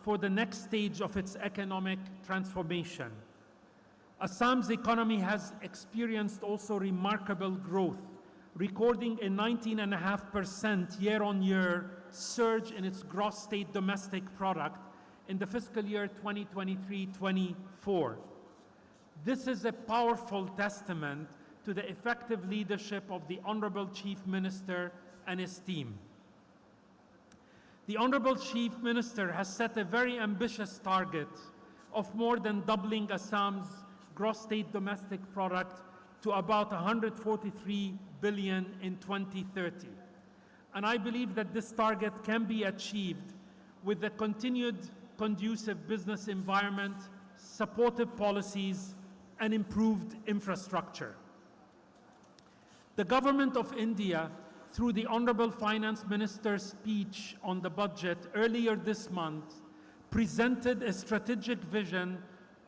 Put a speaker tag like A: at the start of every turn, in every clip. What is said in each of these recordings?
A: for the next stage of its economic transformation. Assam's economy has experienced also remarkable growth, recording a 19.5% year-on-year surge in its gross state domestic product in the fiscal year 2023-24. This is a powerful testament to the effective leadership of the Honorable Chief Minister and his team. The Honorable Chief Minister has set a very ambitious target of more than doubling Assam's gross state domestic product to about 143 billion in 2030. And I believe that this target can be achieved with the continued conducive business environment, supportive policies, and improved infrastructure. The Government of India, through the Honorable Finance Minister's speech on the budget earlier this month, presented a strategic vision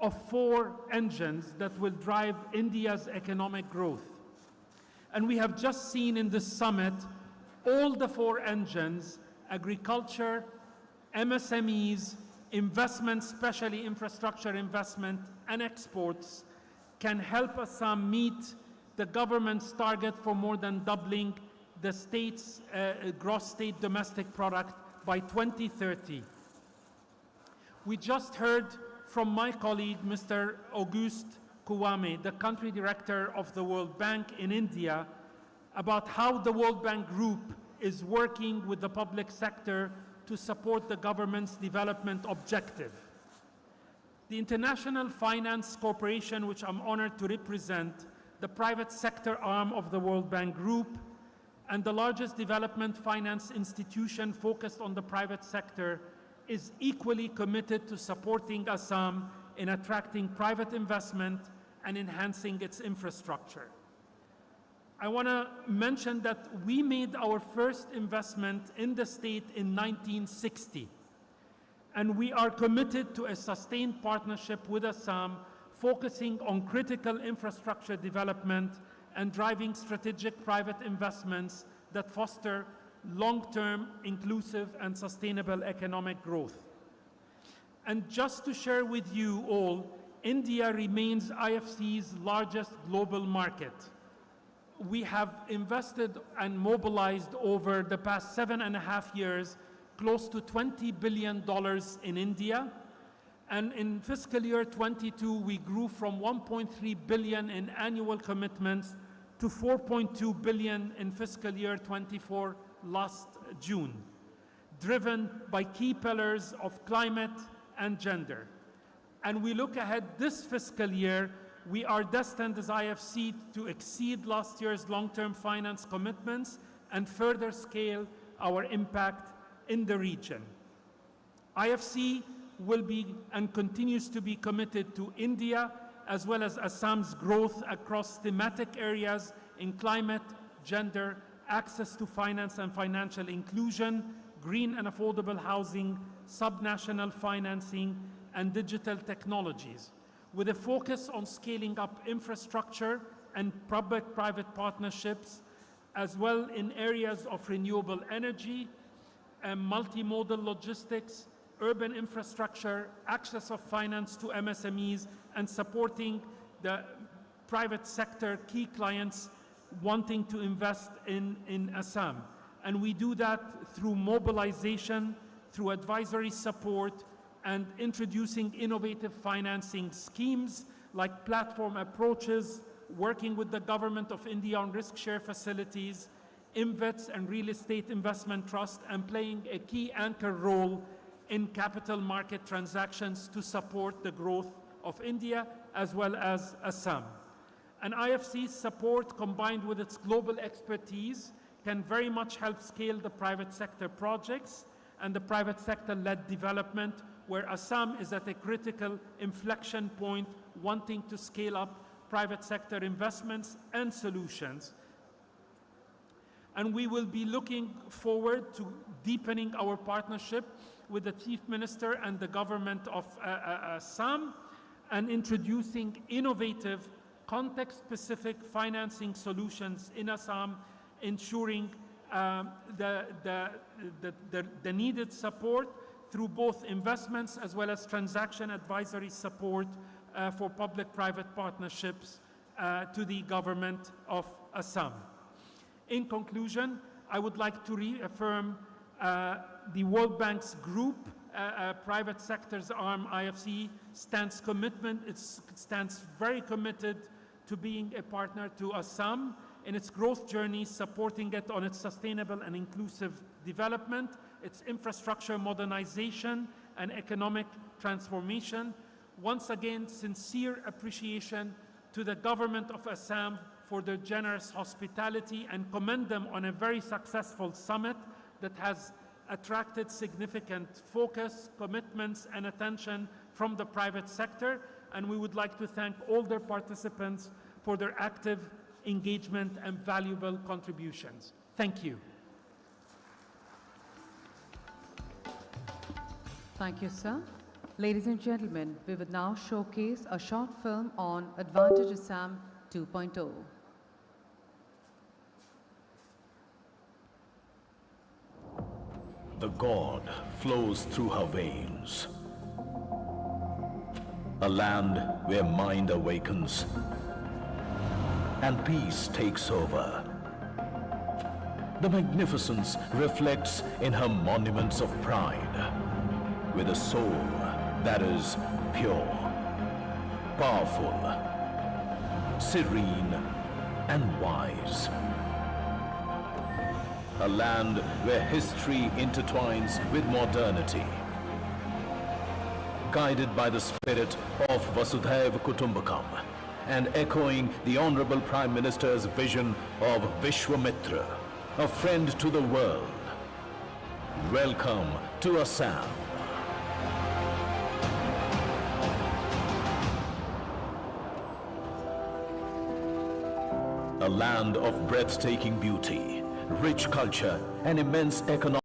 A: of 4 engines that will drive India's economic growth. And we have just seen in this summit all the 4 engines: agriculture, MSMEs, investment, especially infrastructure investment, and exports, can help Assam meet the government's target for more than doubling the state's gross state domestic product by 2030. We just heard from my colleague, Mr. Auguste Kouame, the country director of the World Bank in India, about how the World Bank Group is working with the public sector to support the government's development objective. The International Finance Corporation, which I'm honored to represent, the private sector arm of the World Bank Group, and the largest development finance institution focused on the private sector, is equally committed to supporting Assam in attracting private investment and enhancing its infrastructure. I want to mention that we made our first investment in the state in 1960, and we are committed to a sustained partnership with Assam, focusing on critical infrastructure development and driving strategic private investments that foster long-term, inclusive, and sustainable economic growth. And just to share with you all, India remains IFC's largest global market. We have invested and mobilized over the past 7.5 years close to $20 billion in India. And in fiscal year 22, we grew from 1.3 billion in annual commitments to 4.2 billion in fiscal year 24 last June, driven by key pillars of climate and gender. And we look ahead this fiscal year, we are destined as IFC to exceed last year's long-term finance commitments and further scale our impact in the region. IFC will be and continues to be committed to India as well as Assam's growth across thematic areas in climate, gender, access to finance and financial inclusion, green and affordable housing, subnational financing, and digital technologies, with a focus on scaling up infrastructure and public-private partnerships, as well in areas of renewable energy, and multimodal logistics, urban infrastructure, access of finance to MSMEs, and supporting the private sector key clients wanting to invest in Assam. And we do that through mobilization, through advisory support, and introducing innovative financing schemes like platform approaches, working with the Government of India on risk share facilities, INVETs and real estate investment trust, and playing a key anchor role in capital market transactions to support the growth of India as well as Assam. And IFC's support, combined with its global expertise, can very much help scale the private sector projects and the private sector-led development, where Assam is at a critical inflection point, wanting to scale up private sector investments and solutions. And we will be looking forward to deepening our partnership with the Chief Minister and the government of Assam, and introducing innovative, context-specific financing solutions in Assam, ensuring the needed support through both investments as well as transaction advisory support for public-private partnerships to the government of Assam. In conclusion, I would like to reaffirm the World Bank's group, private sector's arm, IFC, stands very committed to being a partner to Assam in its growth journey, supporting it on its sustainable and inclusive development, its infrastructure modernization and economic transformation. Once again, sincere appreciation to the government of Assam for their generous hospitality, and commend them on a very successful summit that has attracted significant focus, commitments, and attention from the private sector. And we would like to thank all their participants for their active engagement and valuable contributions. Thank you.
B: Thank you, sir. Ladies and gentlemen, we will now showcase a short film on AdvantAge Assam 2.0.
C: The God flows through her veins. A land where mind awakens and peace takes over. The magnificence reflects in her monuments of pride, with a soul that is pure, powerful, serene, and wise. A land where history intertwines with modernity, guided by the spirit of Vasudhaiva Kutumbakam and echoing the Honorable Prime Minister's vision of Vishwamitra, a friend to the world. Welcome to Assam. A land of breathtaking beauty, rich culture, and immense economic